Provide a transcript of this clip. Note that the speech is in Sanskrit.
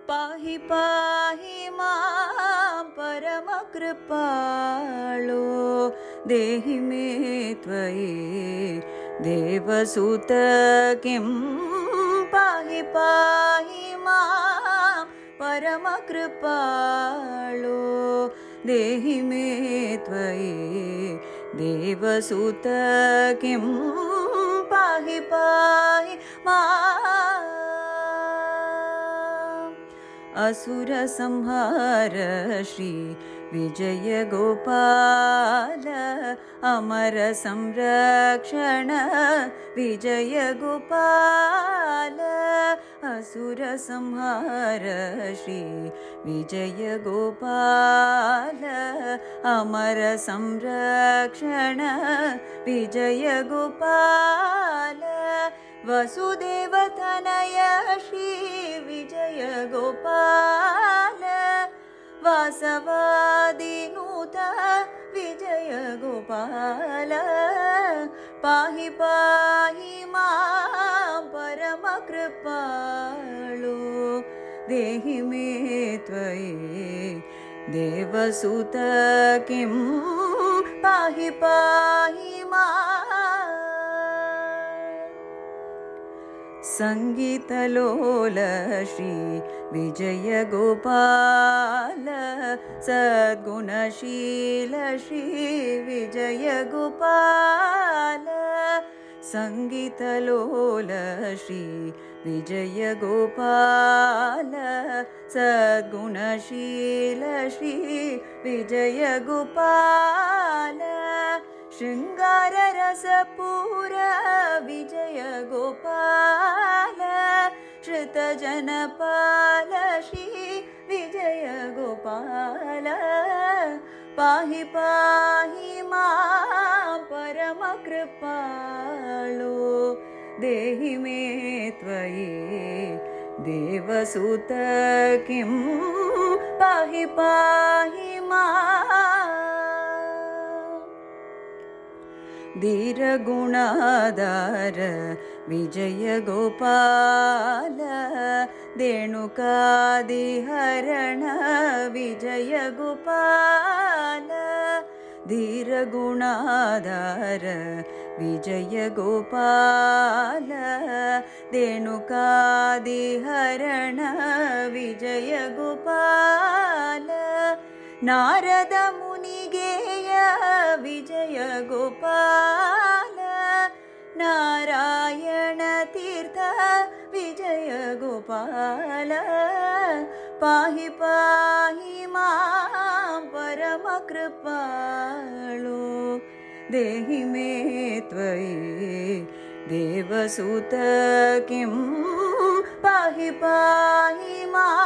पाहि पाहि मां परमकृपालो देहि मे त्वयि देवसुत किं पाहि पाहि मां परमकृपालो देहि मे त्वयि देवसुत किं पाहि पाहि माम् असुर संहार श्री विजय गोपाल अमर संरक्षण विजय गोपाल असुर संहार श्री विजय गोपाल अमर संरक्षण विजय गोपाल वसुदेव तनय श्री विजय गोपाल वासवादिनूत विजय गोपाल पाहि पाहि मां परमकृपालो देहि मे त्वयि देवसुत किं पाहि पाहि माम् संगीतलोल श्री विजय गोपाल सद्गुणशील श्री विजय गोपाल संगीतलोल श्री विजय गोपाल सद्गुणशील श्री विजय गोपाल शृंगार रसपूर विजय गोपाल श्रुत जनपाल श्री विजय गोपाल पाहि पाहि मां परमकृपालो देहि मे त्वयि देवसुत किं पाहि पाहि माम् धीरगुणाधार विजय गोपाल धेनुकादिहरण विजय गोपाल धीरगुणाधार विजय गोपाल धेनुकादिहरण विजय गोपाल नारद मुनिगेय विजय गोपाल नारायण तीर्थ विजय गोपाल पाहि पाहि मां परमकृपालो देहि मे त्वयि देवसुत किं पाहि पाहि माम्